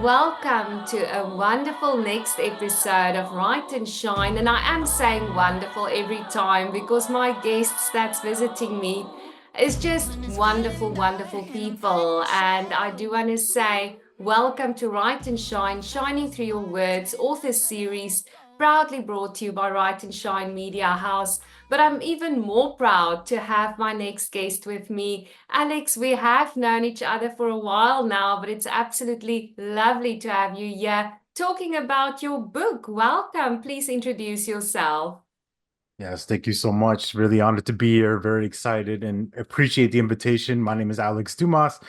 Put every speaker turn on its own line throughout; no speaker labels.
Welcome to a wonderful next episode of Write and Shine. And I am saying wonderful every time because my guests that's visiting me is just wonderful, wonderful people. And I do want to say welcome to Write and Shine, Shining Through Your Words, author series, proudly brought to you by Write and Shine Media House. But I'm even more proud to have my next guest with me. Alex, we have known each other for a while now, but it's absolutely lovely to have you here talking about your book. Welcome. Please introduce yourself.
Yes, thank you so much. Really honored to be here. Very excited and appreciate the invitation. My name is Alex Dumas.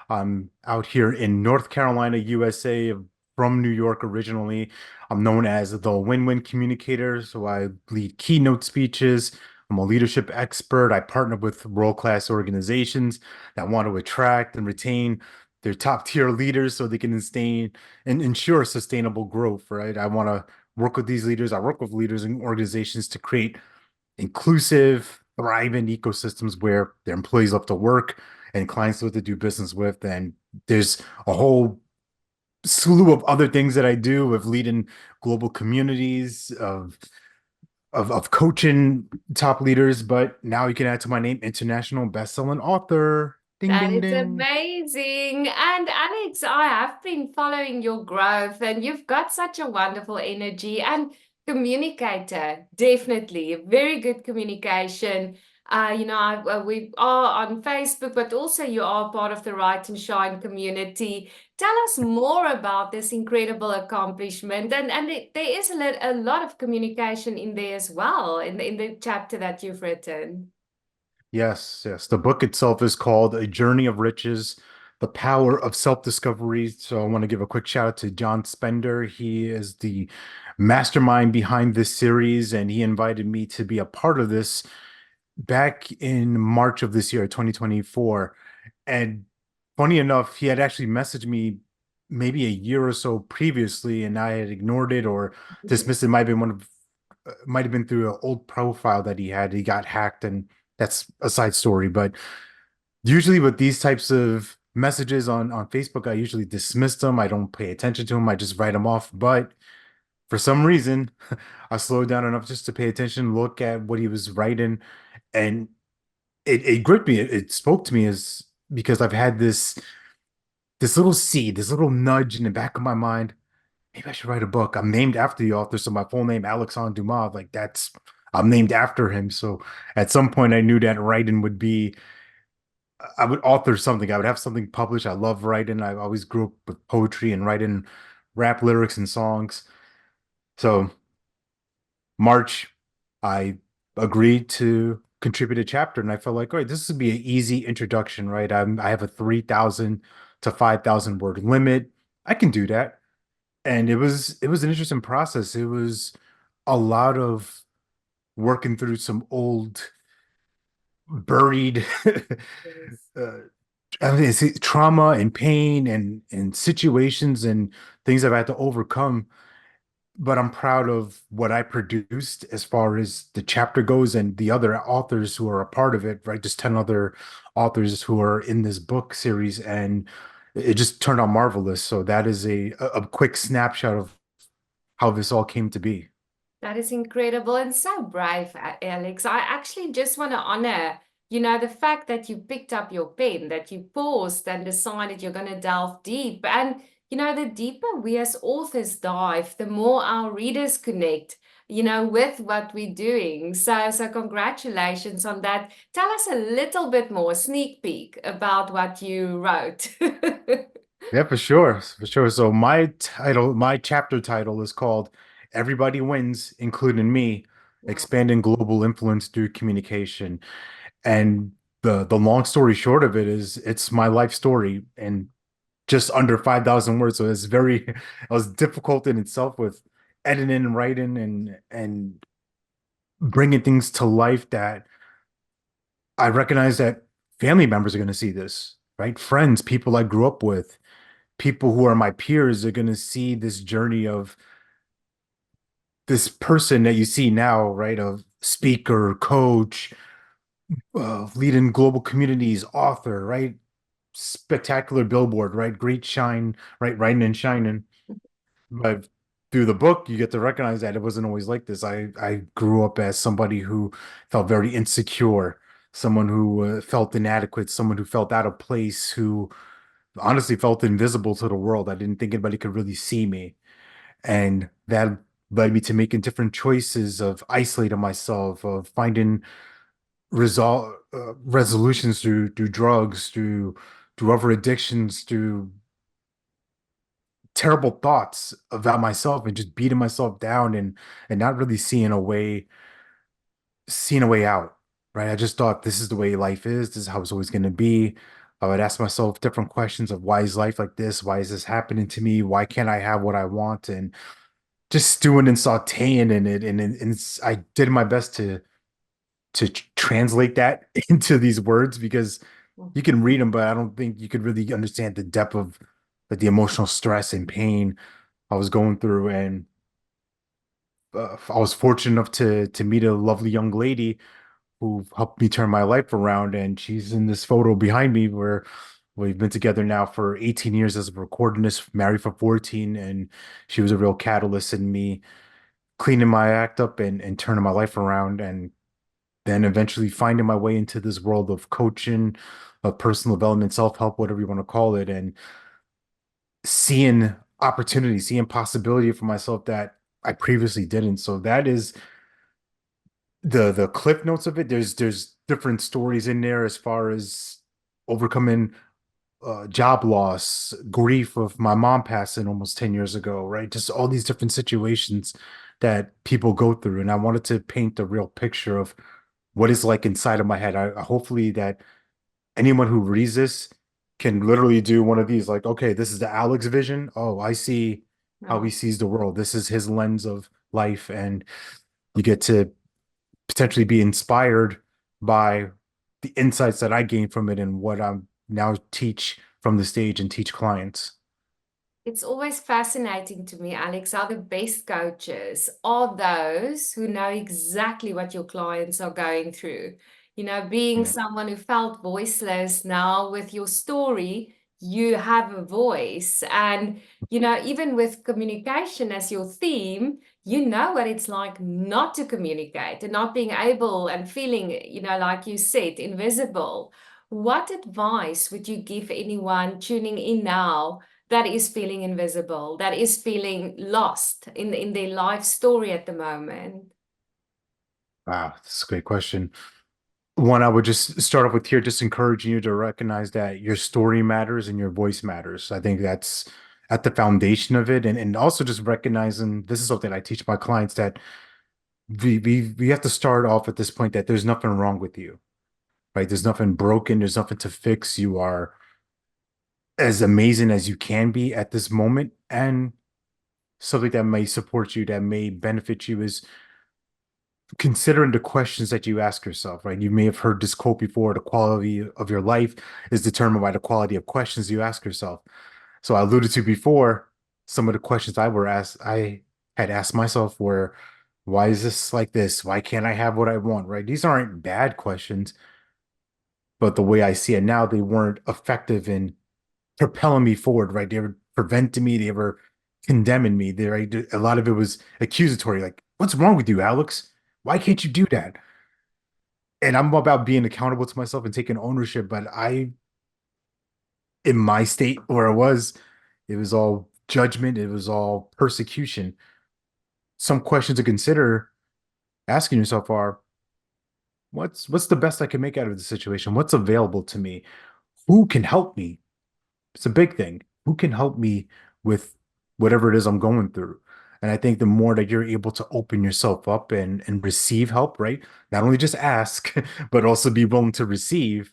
I'm out here in North Carolina, USA, from New York originally. I'm known as the win-win communicator, so I lead keynote speeches. I'm a leadership expert. I partner with world-class organizations that want to attract and retain their top-tier leaders so they can sustain and ensure sustainable growth, right? I want to work with these leaders. I work with leaders and organizations to create inclusive, thriving ecosystems where their employees love to work and clients love to do business with. And there's a whole slew of other things that I do with leading global communities of coaching top leaders. But now you can add to my name, international best-selling author. Ding,
That
ding,
is
ding.
amazing. And Alex, I have been following your growth, and you've got such a wonderful energy and communicator. Definitely, very good communication. We are on Facebook, but also you are part of the Write and Shine community. Tell us more about this incredible accomplishment. There is a lot of communication in there as well, in the chapter that you've written.
Yes, yes. The book itself is called A Journey of Riches, The Power of Self-Discovery. So I want to give a quick shout out to John Spender. He is the mastermind behind this series, and he invited me to be a part of this back in March of this year, 2024. And funny enough, he had actually messaged me maybe a year or so previously, and I had ignored it or dismissed it. Might have been through an old profile that he had. He got hacked, and that's a side story. But usually with these types of messages on Facebook, I usually dismiss them. I don't pay attention to them. I just write them off. But for some reason, I slowed down enough just to pay attention, look at what he was writing, and it gripped me. It spoke to me as because I've had this little seed, this little nudge in the back of my mind. Maybe I should write a book. I'm named after the author, so my full name, Alex Dumas, like that's I'm named after him. So at some point, I knew that writing would be I would author something. I would have something published. I love writing. I always grew up with poetry and writing rap lyrics and songs. So March, I agreed to contribute a chapter, and I felt like, all right, this would be an easy introduction, right? I have a 3,000 to 5,000 word limit. I can do that. And it was an interesting process. It was a lot of working through some old buried
Yes.
uh, I mean, it's trauma and pain and situations and things I've had to overcome. But I'm proud of what I produced as far as the chapter goes and the other authors who are a part of it, right? Just 10 other authors who are in this book series, and it just turned out marvelous. So that is a quick snapshot of how this all came to be.
That is incredible and so brave, Alex. I actually just want to honor, the fact that you picked up your pen, that you paused and decided you're going to delve deep. And, the deeper we as authors dive, the more our readers connect, with what we're doing. So congratulations on that. Tell us a little bit more, sneak peek about what you wrote.
Yeah, for sure. So my chapter title is called Everybody Wins, Including Me,
Wow.
Expanding Global Influence Through Communication. And the long story short of it is it's my life story and just under 5,000 words. So it's very it was difficult in itself with editing and writing and bringing things to life that I recognize that family members are going to see this, right? Friends, people I grew up with, people who are my peers are going to see this journey of this person that you see now, right? Of speaker, coach, leading global communities, author, right? spectacular billboard, right? Great shine, right? Writing and shining. But through the book, you get to recognize that it wasn't always like this. I grew up as somebody who felt very insecure, someone who felt inadequate, someone who felt out of place, who honestly felt invisible to the world. I didn't think anybody could really see me. And that led me to making different choices of isolating myself, of finding resolutions through drugs, through other addictions, through terrible thoughts about myself and just beating myself down and not really seeing a way out. Right. I just thought this is the way life is. This is how it's always going to be. I would ask myself different questions of why is life like this? Why is this happening to me? Why can't I have what I want? And just stewing and sauteing in it. I did my best to translate that into these words because you can read them, but I don't think you could really understand the depth of like the emotional stress and pain I was going through. And I was fortunate enough to meet a lovely young lady who helped me turn my life around. And she's in this photo behind me where we've been together now for 18 years as a recordist, married for 14, and she was a real catalyst in me cleaning my act up and turning my life around, and then eventually finding my way into this world of coaching, of personal development, self-help, whatever you want to call it, and seeing opportunity, seeing possibility for myself that I previously didn't. So that is the cliff notes of it. There's different stories in there as far as overcoming job loss, grief of my mom passing almost 10 years ago, right? Just all these different situations that people go through. And I wanted to paint the real picture of what it's like inside of my head. Hopefully that anyone who reads this can literally do one of these, like, okay, this is the Alex vision. Oh, I see how he
No.
sees the world. This is his lens of life. And you get to potentially be inspired by the insights that I gained from it and what I'm now teach from the stage and teach clients.
It's always fascinating to me, Alex, how the best coaches are those who know exactly what your clients are going through. Being
Yeah.
someone who felt voiceless, now with your story, you have a voice. And, even with communication as your theme, you know what it's like not to communicate and not being able and feeling, like you said, invisible. What advice would you give anyone tuning in now that is feeling invisible, that is feeling lost in their life story at the moment?
Wow, that's a great question. One, I would just start off with here, just encouraging you to recognize that your story matters and your voice matters. I think that's at the foundation of it. And also just recognizing this is something I teach my clients that we have to start off at this point that there's nothing wrong with you, right? There's nothing broken, there's nothing to fix. You are as amazing as you can be at this moment. And something that may support you, that may benefit you is considering the questions that you ask yourself, right? You may have heard this quote before, the quality of your life is determined by the quality of questions you ask yourself. So I alluded to before, some of the questions I had asked myself were, why is this like this? Why can't I have what I want, right? These aren't bad questions, but the way I see it now, they weren't effective in propelling me forward, right? They were preventing me, they were condemning me. Right? A lot of it was accusatory, like, what's wrong with you, Alex? Why can't you do that? And I'm about being accountable to myself and taking ownership. But in my state where I was, it was all judgment, it was all persecution. Some questions to consider asking yourself are, what's the best I can make out of the situation? What's available to me? Who can help me? It's a big thing. Who can help me with whatever it is I'm going through? And I think the more that you're able to open yourself up and receive help, right? Not only just ask, but also be willing to receive.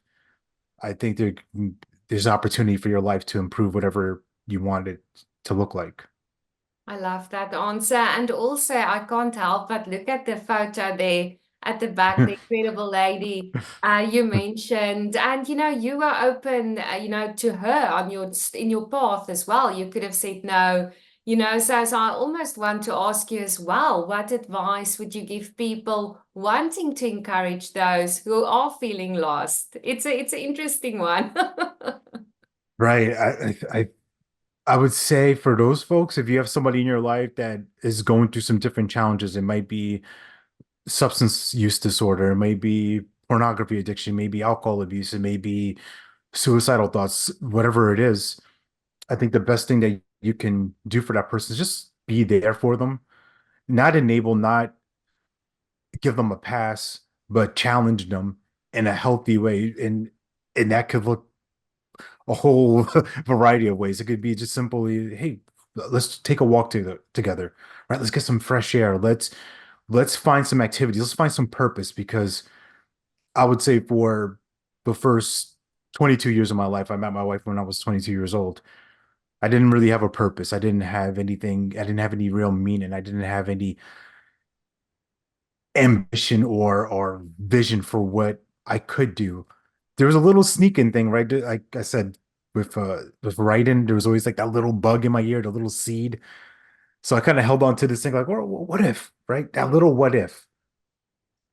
I think there's opportunity for your life to improve whatever you want it to look like.
I love that answer. And also, I can't help but look at the photo there at the back, the incredible lady you mentioned. And, you were open, to her on in your path as well. You could have said no, so I almost want to ask you as well, what advice would you give people wanting to encourage those who are feeling lost? It's an interesting one.
Right. I would say for those folks, if you have somebody in your life that is going through some different challenges, it might be substance use disorder, it may be pornography addiction, maybe alcohol abuse, it may be suicidal thoughts, whatever it is. I think the best thing that you can do for that person is just be there for them, not enable, not give them a pass, but challenge them in a healthy way. And that could look a whole variety of ways. It could be just simply, hey, let's take a walk together, right? Let's get some fresh air. Let's find some activities. Let's find some purpose because I would say for the first 22 years of my life, I met my wife when I was 22 years old. I didn't really have a purpose. I didn't have anything. I didn't have any real meaning. I didn't have any ambition or vision for what I could do. There was a little sneaking thing, right? Like I said, with writing, there was always like that little bug in my ear, the little seed. So I kind of held on to this thing, like, what if, right? That little what if.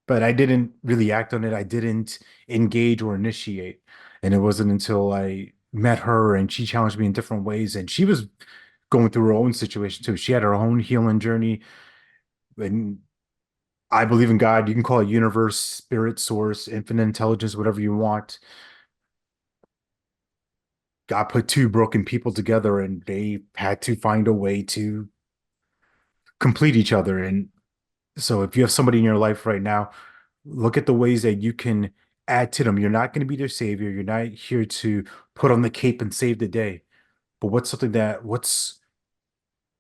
But I didn't really act on it. I didn't engage or initiate. And it wasn't until I met her and she challenged me in different ways. And she was going through her own situation too. She had her own healing journey. And I believe in God. You can call it universe, spirit, source, infinite intelligence, whatever you want. God put two broken people together and they had to find a way to complete each other. And so if you have somebody in your life right now, look at the ways that you can add to them. You're not going to be their savior. You're not here to put on the cape and save the day. But what's something that what's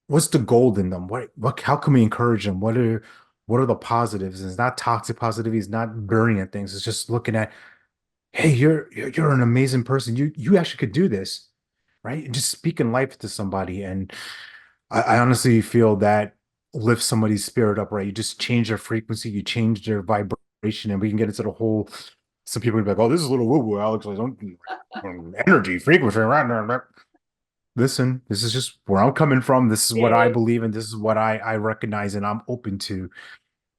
the gold in them? What how can we encourage them? What are the positives? And it's not toxic positivity, it's not burning at things. It's just looking at, hey, you're an amazing person. You actually could do this, right? And just speaking life to somebody. And I honestly feel that lifts somebody's spirit up, right? You just change their frequency, you change their vibration, and we can get into the whole. Some people would be like, "Oh, this is a little woo-woo, Alex. Like, don't energy, frequency, right?" Listen, this is just where I'm coming from. This is what I
Yes.
believe in. This is what I recognize, and I'm open to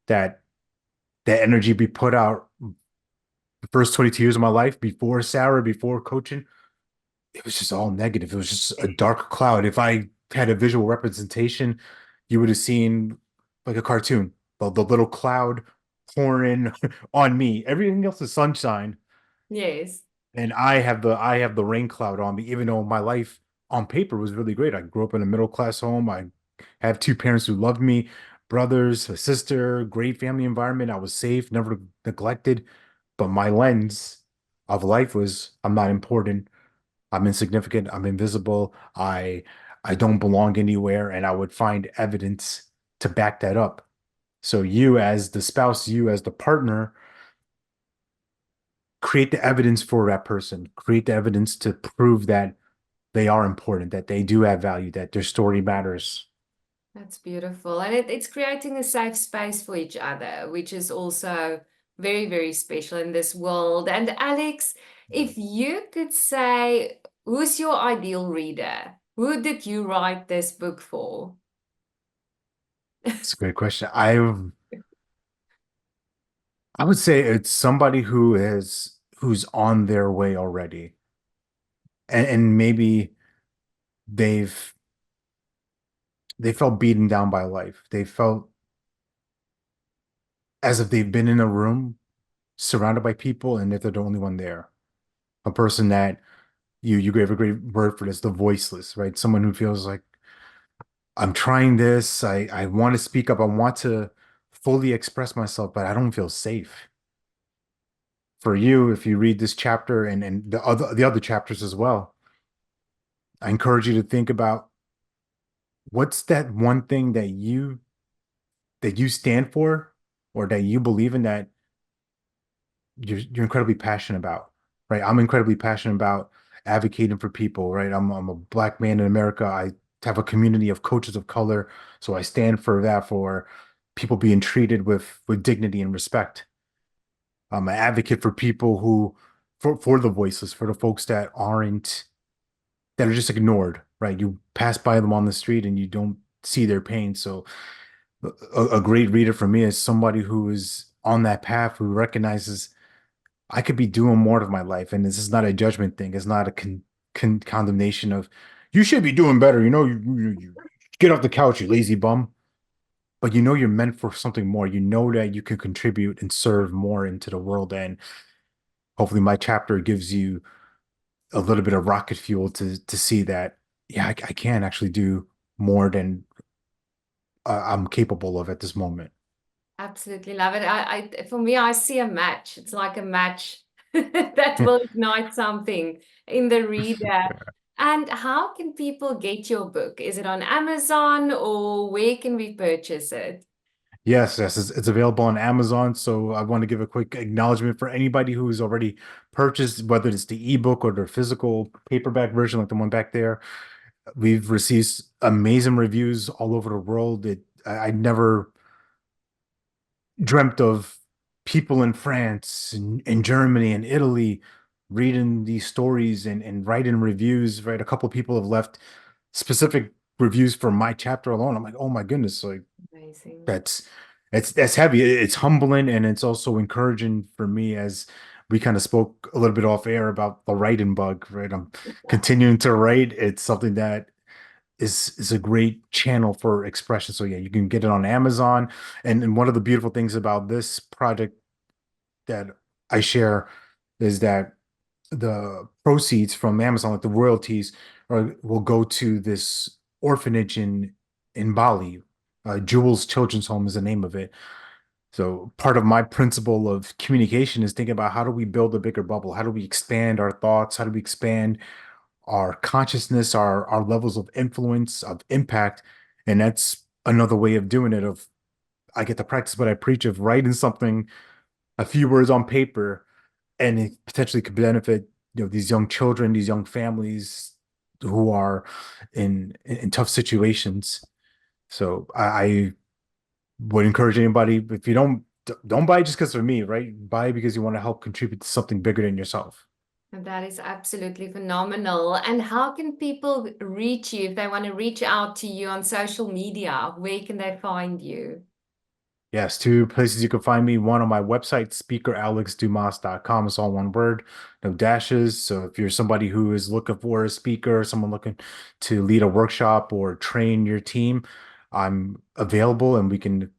that. That energy be put out. The first 22 years of my life, before Sarah, before coaching, it was just all negative. It was just a dark cloud. If I had a visual representation, you would have seen like a cartoon, the little cloud pouring on me. Everything else is sunshine,
Yes.
and I have the rain cloud on me. Even though my life on paper was really great. I grew up in a middle class home. I have two parents who loved me, brothers, a sister, great family environment. I was safe, never neglected. But my lens of life was I'm not important. I'm insignificant. I'm invisible. I don't belong anywhere, and I would find evidence to back that up. So you as the spouse, you as the partner, create the evidence for that person. Create the evidence to prove that they are important, that they do have value, that their story matters.
That's beautiful. And it's creating a safe space for each other, which is also very, very special in this world. And Alex, if you could say, who's your ideal reader? Who did you write this book for?
It's a great question. I would say it's somebody who's on their way already. And maybe they've they felt beaten down by life. They felt as if they've been in a room surrounded by people and that they're the only one there. A person that you gave a great word for this, the voiceless, right? Someone who feels like I'm trying this, I want to speak up, I want to fully express myself, but I don't feel safe. For you, if you read this chapter and the other chapters as well, I encourage you to think about what's that one thing that you stand for or that you believe in that you're incredibly passionate about, right? I'm incredibly passionate about advocating for people, right? I'm a black man in America. I have a community of coaches of color, so I stand for that for people being treated with dignity and respect. I'm an advocate for people who for the voiceless, for the folks that are just ignored, right? You pass by them on the street and you don't see their pain. So a great reader for me is somebody who is on that path who recognizes I could be doing more of my life. And this is not a judgment thing. It's not a condemnation of you should be doing better. You get off the couch, you lazy bum. But you're meant for something more. You know that you can contribute and serve more into the world. And hopefully my chapter gives you a little bit of rocket fuel to see that, yeah, I can actually do more than I'm capable of at this moment.
Absolutely love it. For me, I see a match. It's like a match that will ignite something in the reader. And how can people get your book? Is it on Amazon or where can we purchase it?
Yes, yes, it's available on Amazon. So I want to give a quick acknowledgement for anybody who's already purchased, whether it's the ebook or the physical paperback version, like the one back there. We've received amazing reviews all over the world. I never dreamt of people in France and Germany and Italy reading these stories and writing reviews, right? A couple of people have left specific reviews for my chapter alone. I'm like, oh my goodness, like
Amazing.
that's that's heavy. It's humbling and it's also encouraging for me as we kind of spoke a little bit off air about the writing bug, right? I'm continuing to write. It's something that is a great channel for expression. So yeah, you can get it on Amazon. And one of the beautiful things about this project that I share is that the proceeds from Amazon, like the royalties, will go to this orphanage in Bali. Jules Children's Home is the name of it. So part of my principle of communication is thinking about how do we build a bigger bubble? How do we expand our thoughts? How do we expand our consciousness, our levels of influence, of impact? And that's another way of doing it. Of I get to practice what I preach of writing something, a few words on paper, and it potentially could benefit, these young children, these young families who are in tough situations. So I would encourage anybody, if you don't buy just because of me, right? Buy because you want to help contribute to something bigger than yourself.
That is absolutely phenomenal. And how can people reach you if they want to reach out to you on social media? Where can they find you?
Yes, two places you can find me. One on my website, speakeralexdumas.com. It's all one word, no dashes. So if you're somebody who is looking for a speaker, someone looking to lead a workshop or train your team, I'm available and we can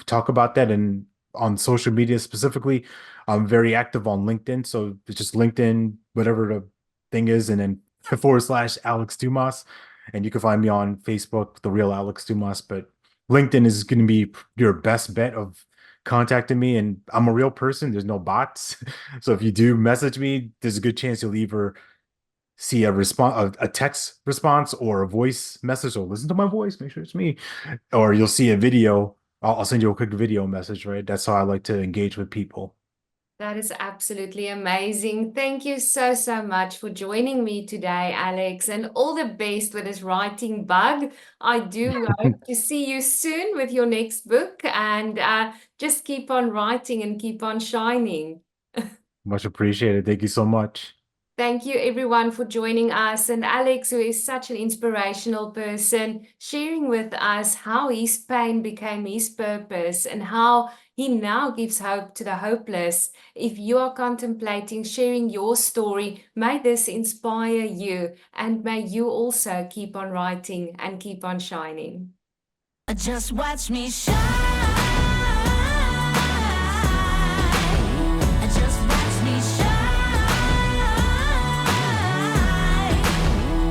talk about that. And on social media specifically, I'm very active on LinkedIn. So it's just LinkedIn, whatever the thing is, and then / Alex Dumas. And you can find me on Facebook, the real Alex Dumas. But LinkedIn is going to be your best bet of contacting me. And I'm a real person. There's no bots. So if you do message me, there's a good chance you'll either see a response, a text response or a voice message. So listen to my voice, make sure it's me. Or you'll see a video. I'll send you a quick video message, right? That's how I like to engage with people.
That is absolutely amazing. Thank you so, so much for joining me today, Alex, and all the best with this writing bug. I do hope to see you soon with your next book and just keep on writing and keep on shining.
Much appreciated. Thank you so much.
Thank you, everyone, for joining us. And Alex, who is such an inspirational person, sharing with us how his pain became his purpose and how he now gives hope to the hopeless. If you are contemplating sharing your story, may this inspire you and may you also keep on writing and keep on shining.
Just watch me shine.